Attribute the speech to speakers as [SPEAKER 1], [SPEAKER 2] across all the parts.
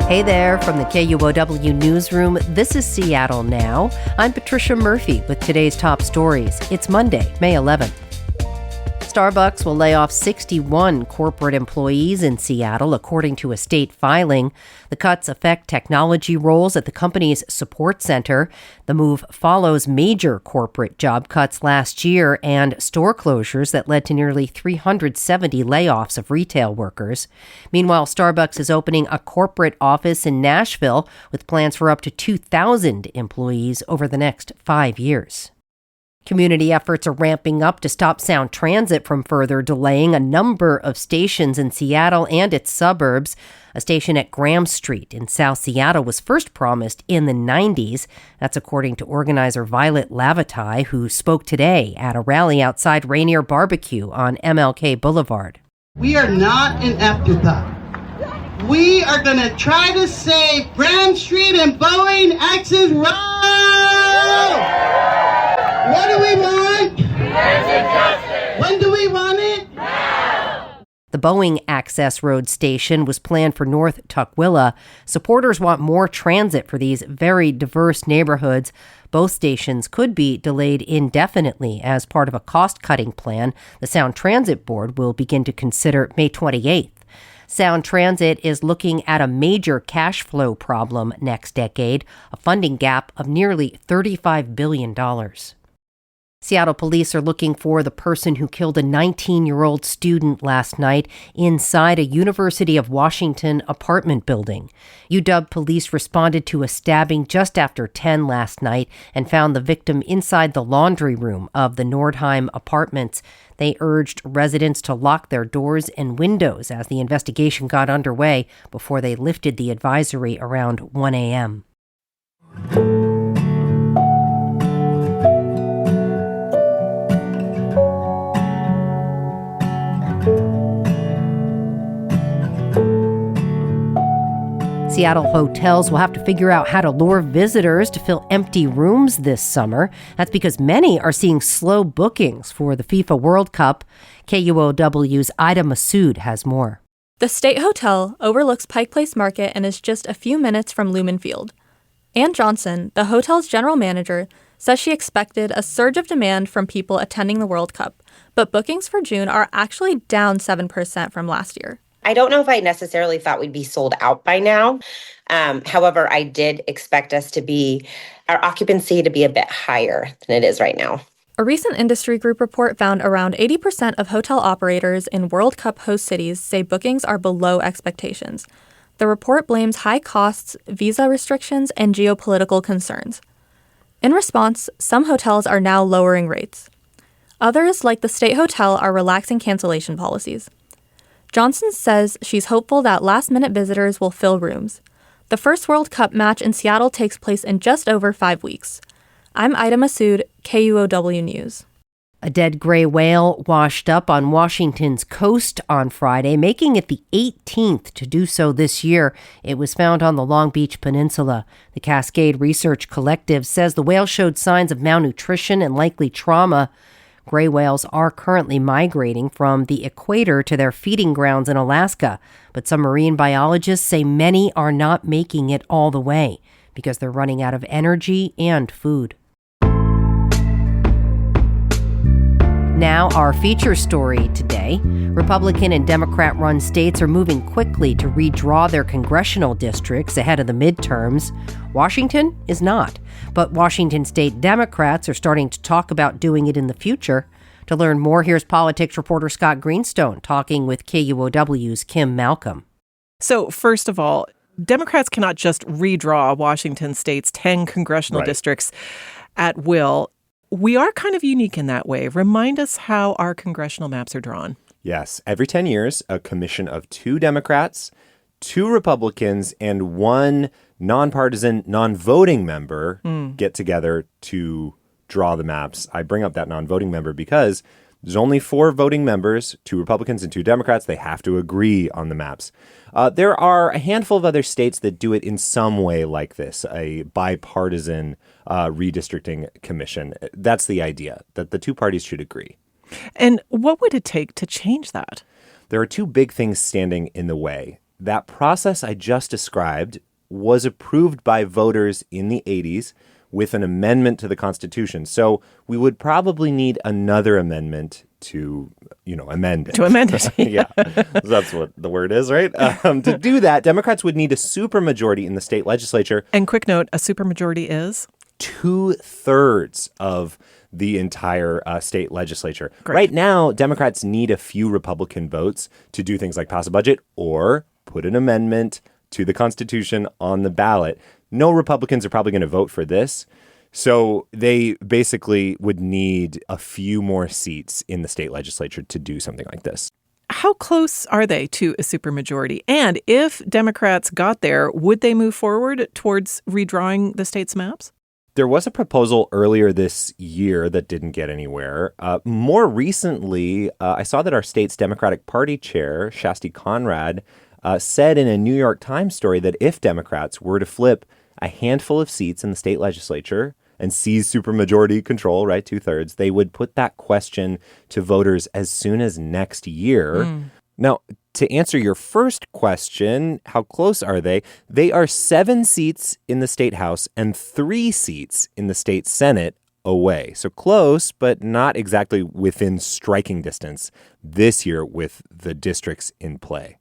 [SPEAKER 1] Hey there from the KUOW newsroom. This is Seattle Now. I'm Patricia Murphy with today's top stories. It's Monday, May 11th. Starbucks will lay off 61 corporate employees in Seattle, according to a state filing. The cuts affect technology roles at the company's support center. The move follows major corporate job cuts last year and store closures that led to nearly 370 layoffs of retail workers. Meanwhile, Starbucks is opening a corporate office in Nashville with plans for up to 2,000 employees over the next 5 years. Community efforts are ramping up to stop Sound Transit from further delaying a number of stations in Seattle and its suburbs. A station at Graham Street in South Seattle was first promised in the 90s. That's according to organizer Violet Lavatai, who spoke today at a rally outside Rainier Barbecue on MLK Boulevard.
[SPEAKER 2] We are not an afterthought. We are going to try to save Graham Street and Boeing Access Road! What do we want? When do we want it? Now!
[SPEAKER 1] The Boeing Access Road station was planned for North Tukwila. Supporters want more transit for these very diverse neighborhoods. Both stations could be delayed indefinitely as part of a cost-cutting plan the Sound Transit Board will begin to consider May 28th. Sound Transit is looking at a major cash flow problem next decade, a funding gap of nearly $35 billion. Seattle police are looking for the person who killed a 19-year-old student last night inside a University of Washington apartment building. UW police responded to a stabbing just after 10 last night and found the victim inside the laundry room of the Nordheim apartments. They urged residents to lock their doors and windows as the investigation got underway before they lifted the advisory around 1 a.m. Seattle hotels will have to figure out how to lure visitors to fill empty rooms this summer. That's because many are seeing slow bookings for the FIFA World Cup. KUOW's Ida Massoud has more.
[SPEAKER 3] The State Hotel overlooks Pike Place Market and is just a few minutes from Lumen Field. Ann Johnson, the hotel's general manager, says she expected a surge of demand from people attending the World Cup, but bookings for June are actually down 7% from last year.
[SPEAKER 4] I don't know if I necessarily thought we'd be sold out by now. However, I did expect our occupancy to be a bit higher than it is right now.
[SPEAKER 3] A recent industry group report found around 80% of hotel operators in World Cup host cities say bookings are below expectations. The report blames high costs, visa restrictions, and geopolitical concerns. In response, some hotels are now lowering rates. Others, like the State Hotel, are relaxing cancellation policies. Johnson says she's hopeful that last-minute visitors will fill rooms. The first World Cup match in Seattle takes place in just over 5 weeks. I'm Ida Massoud, KUOW News.
[SPEAKER 1] A dead gray whale washed up on Washington's coast on Friday, making it the 18th to do so this year. It was found on the Long Beach Peninsula. The Cascade Research Collective says the whale showed signs of malnutrition and likely trauma. Gray whales are currently migrating from the equator to their feeding grounds in Alaska, but some marine biologists say many are not making it all the way because they're running out of energy and food. Now, our feature story today. Republican and Democrat-run states are moving quickly to redraw their congressional districts ahead of the midterms. Washington is not, but Washington state Democrats are starting to talk about doing it in the future. To learn more, here's politics reporter Scott Greenstone talking with KUOW's Kim Malcolm.
[SPEAKER 5] So, first of all, Democrats cannot just redraw Washington state's 10 congressional districts at will. We are kind of unique in that way. Remind us how our congressional maps are drawn.
[SPEAKER 6] Yes. Every 10 years, a commission of 2 Democrats, 2 Republicans, and 1 nonpartisan, non-voting member get together to draw the maps. I bring up that non-voting member because there's only 4 voting members, 2 Republicans and 2 Democrats. They have to agree on the maps. There are a handful of other states that do it in some way like this, a bipartisan redistricting commission. That's the idea, that the 2 parties should agree.
[SPEAKER 5] And what would it take to change that?
[SPEAKER 6] There are 2 big things standing in the way. that process I just described was approved by voters in the 80s with an amendment to the Constitution. So we would probably need another amendment to, amend it.
[SPEAKER 5] To amend it.
[SPEAKER 6] Yeah, that's what the word is, right? To do that, Democrats would need a supermajority in the state legislature.
[SPEAKER 5] And quick note, a supermajority is?
[SPEAKER 6] 2/3 of the entire state legislature.
[SPEAKER 5] Great.
[SPEAKER 6] Right now, Democrats need a few Republican votes to do things like pass a budget or put an amendment to the Constitution on the ballot. No Republicans are probably going to vote for this. So they basically would need a few more seats in the state legislature to do something like this.
[SPEAKER 5] How close are they to a supermajority? And if Democrats got there, would they move forward towards redrawing the state's maps?
[SPEAKER 6] There was a proposal earlier this year that didn't get anywhere. More recently, I saw that our state's Democratic Party chair, Shasti Conrad, said in a New York Times story that if Democrats were to flip a handful of seats in the state legislature and seize supermajority control, right, 2/3, they would put that question to voters as soon as next year. Now, to answer your first question, how close are they? They are 7 seats in the state house and 3 seats in the state senate away. So close, but not exactly within striking distance this year with the districts in play.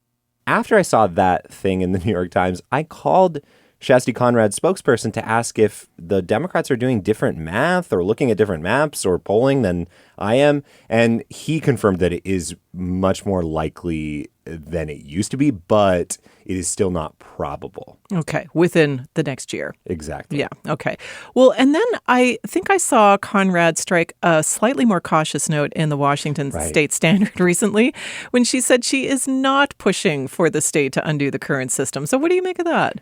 [SPEAKER 6] After I saw that thing in the New York Times, I called Shasti Conrad's spokesperson to ask if the Democrats are doing different math or looking at different maps or polling than I am. And he confirmed that it is much more likely than it used to be, but it is still not probable.
[SPEAKER 5] Okay, within the next year.
[SPEAKER 6] Exactly.
[SPEAKER 5] Yeah, okay. Well, and then I think I saw Conrad strike a slightly more cautious note in the Washington State Standard recently when she said she is not pushing for the state to undo the current system. So what do you make of that?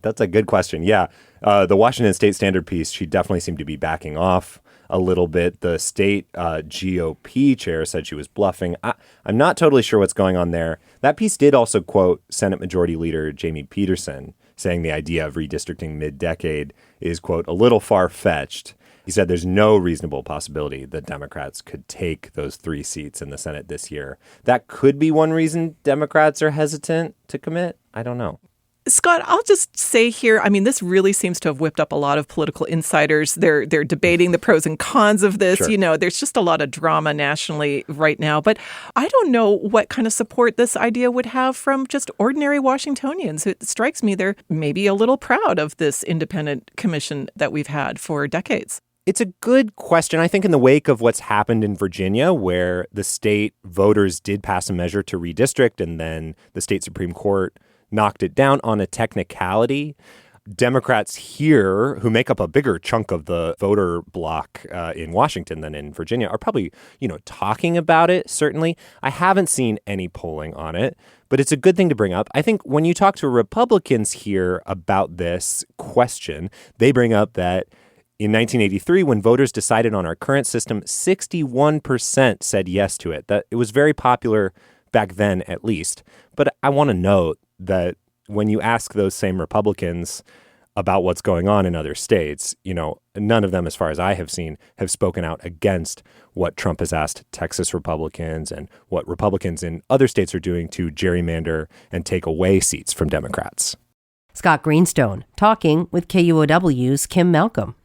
[SPEAKER 6] That's a good question. Yeah, the Washington State Standard piece, she definitely seemed to be backing off a little bit. The state GOP chair said she was bluffing. I'm not totally sure what's going on there. That piece did also quote Senate Majority Leader Jamie Peterson, saying the idea of redistricting mid-decade is, quote, a little far-fetched. He said there's no reasonable possibility that Democrats could take those 3 seats in the Senate this year. That could be one reason Democrats are hesitant to commit. I don't know.
[SPEAKER 5] Scott, I'll just say here, I mean, this really seems to have whipped up a lot of political insiders. They're debating the pros and cons of this.
[SPEAKER 6] Sure.
[SPEAKER 5] There's just a lot of drama nationally right now. But I don't know what kind of support this idea would have from just ordinary Washingtonians. It strikes me they're maybe a little proud of this independent commission that we've had for decades.
[SPEAKER 6] It's a good question. I think in the wake of what's happened in Virginia, where the state voters did pass a measure to redistrict and then the state Supreme Court knocked it down on a technicality. Democrats here, who make up a bigger chunk of the voter bloc in Washington than in Virginia, are probably, talking about it, certainly. I haven't seen any polling on it, but it's a good thing to bring up. I think when you talk to Republicans here about this question, they bring up that in 1983, when voters decided on our current system, 61% said yes to it. That it was very popular back then, at least. But I want to note that when you ask those same Republicans about what's going on in other states, none of them, as far as I have seen, have spoken out against what Trump has asked Texas Republicans and what Republicans in other states are doing to gerrymander and take away seats from Democrats.
[SPEAKER 1] Scott Greenstone talking with KUOW's Kim Malcolm.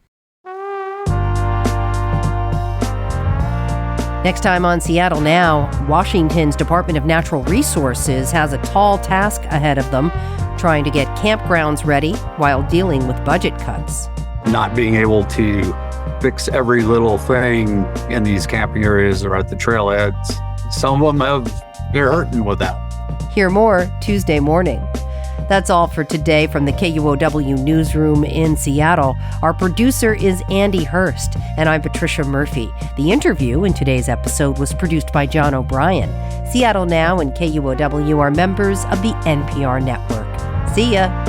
[SPEAKER 1] Next time on Seattle Now, Washington's Department of Natural Resources has a tall task ahead of them, trying to get campgrounds ready while dealing with budget cuts.
[SPEAKER 7] Not being able to fix every little thing in these camping areas or at the trailheads, some of them they're hurting with that.
[SPEAKER 1] Hear more Tuesday morning. That's all for today from the KUOW Newsroom in Seattle. Our producer is Andy Hurst, and I'm Patricia Murphy. The interview in today's episode was produced by John O'Brien. Seattle Now and KUOW are members of the NPR network. See ya.